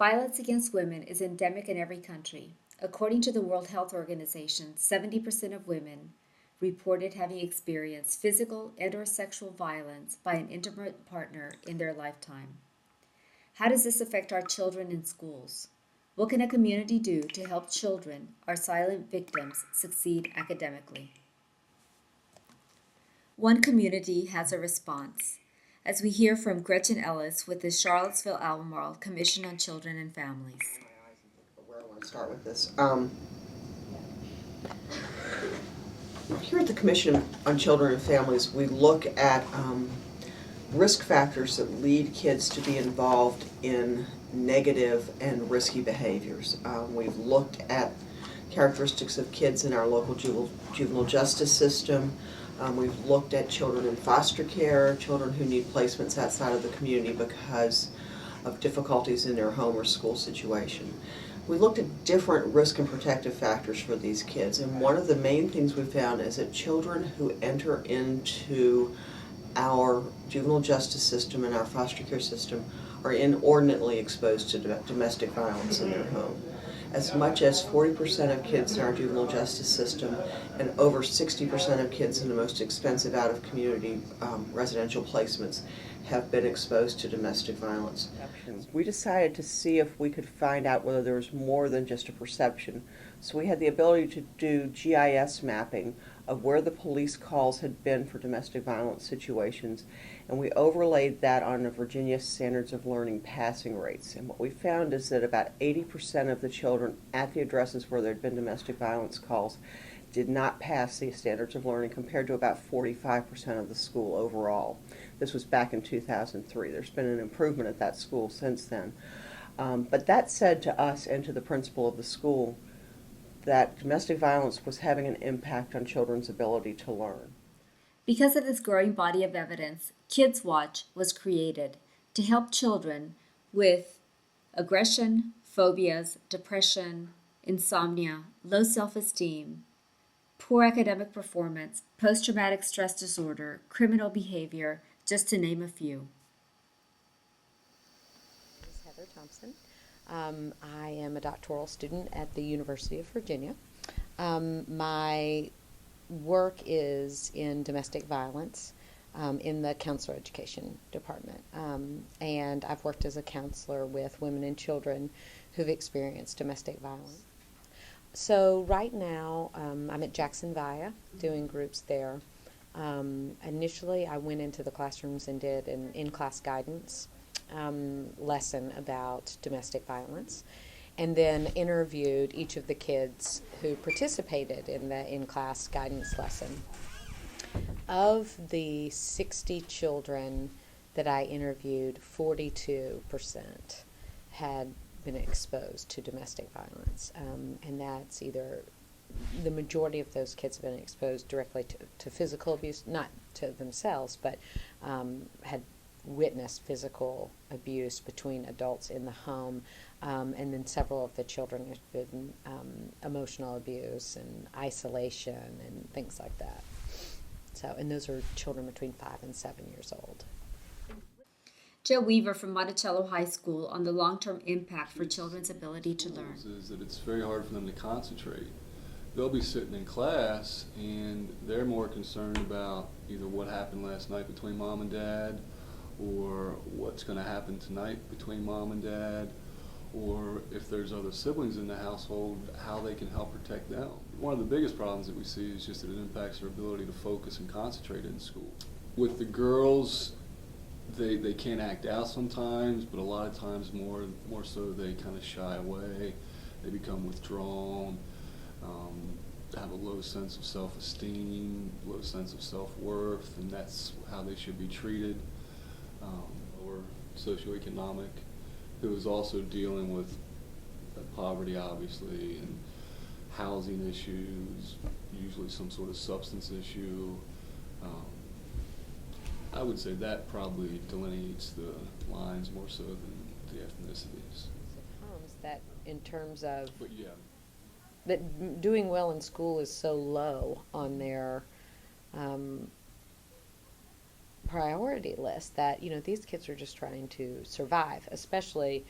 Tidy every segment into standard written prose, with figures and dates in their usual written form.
Violence against women is endemic in every country. According to the World Health Organization, 70% of women reported having experienced physical and/or sexual violence by an intimate partner in their lifetime. How does this affect our children in schools? What can a community do to help children, our silent victims, succeed academically? One community has a response, as we hear from Gretchen Ellis with the Charlottesville Albemarle Commission on Children and Families. Where I want to start with this. Here at the Commission on Children and Families, we look at risk factors that lead kids to be involved in negative and risky behaviors. We've looked at characteristics of kids in our local juvenile justice system. We've looked at children in foster care, children who need placements outside of the community because of difficulties in their home or school situation. We looked at different risk and protective factors for these kids, and one of the main things we found is that children who enter into our juvenile justice system and our foster care system are inordinately exposed to domestic violence in their home. As much as 40% of kids in our juvenile justice system and over 60% of kids in the most expensive out-of-community residential placements have been exposed to domestic violence. We decided to see if we could find out whether there was more than just a perception. So we had the ability to do GIS mapping of where the police calls had been for domestic violence situations, and we overlaid that on the Virginia Standards of Learning passing rates. And what we found is that about 80% of the children at the addresses where there had been domestic violence calls did not pass the standards of learning, compared to about 45% of the school overall. This was back in 2003. There's been an improvement at that school since then. But that said to us and to the principal of the school that domestic violence was having an impact on children's ability to learn. Because of this growing body of evidence, Kids Watch was created to help children with aggression, phobias, depression, insomnia, low self-esteem, poor academic performance, post-traumatic stress disorder, criminal behavior, just to name a few. My name is Heather Thompson. I am a doctoral student at the University of Virginia. My work is in domestic violence in the counselor education department. And I've worked as a counselor with women and children who've experienced domestic violence. So right now, I'm at Jackson Via doing groups there. Initially, I went into the classrooms and did an in-class guidance lesson about domestic violence, and then interviewed each of the kids who participated in the in-class guidance lesson. Of the 60 children that I interviewed, 42% had been exposed to domestic violence, and that's either the majority of those kids have been exposed directly to physical abuse, not to themselves, but had witnessed physical abuse between adults in the home, and then several of the children have been emotional abuse and isolation and things like that. So, and those are children between 5 and 7 years old. Joe Weaver from Monticello High School on the long-term impact for children's ability to learn. Is that it's very hard for them to concentrate. They'll be sitting in class and they're more concerned about either what happened last night between mom and dad, or what's going to happen tonight between mom and dad, or if there's other siblings in the household, how they can help protect them. One of the biggest problems that we see is just that it impacts their ability to focus and concentrate in school. With the girls, they can't act out sometimes, but a lot of times more so they kind of shy away. They become withdrawn, have a low sense of self-esteem, low sense of self-worth, and that's how they should be treated. Or socioeconomic, who is also dealing with poverty, obviously, and housing issues, usually some sort of substance issue. I would say that probably delineates the lines more so than the ethnicities. That in terms of But yeah, that doing well in school is so low on their priority list that these kids are just trying to survive, especially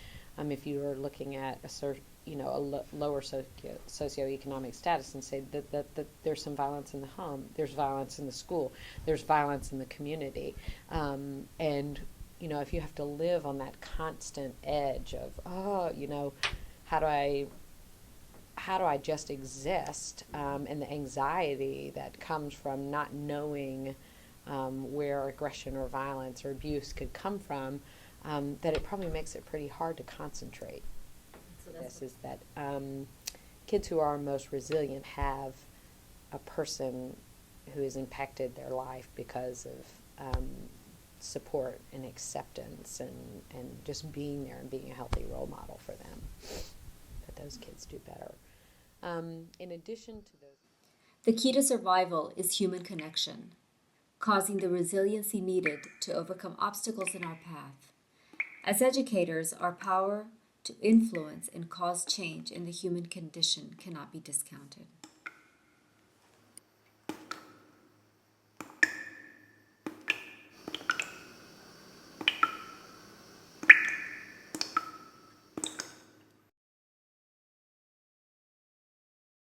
If you are looking at lower socioeconomic status and say that there's some violence in the home, there's violence in the school, there's violence in the community, and if you have to live on that constant edge of how do I just exist, and the anxiety that comes from not knowing where aggression or violence or abuse could come from, that it probably makes it pretty hard to concentrate. So This is that kids who are most resilient have a person who has impacted their life because of support and acceptance and just being there and being a healthy role model for them. That those kids do better. In addition to those. the key to survival is human connection, causing the resiliency needed to overcome obstacles in our path. As educators, our power to influence and cause change in the human condition cannot be discounted.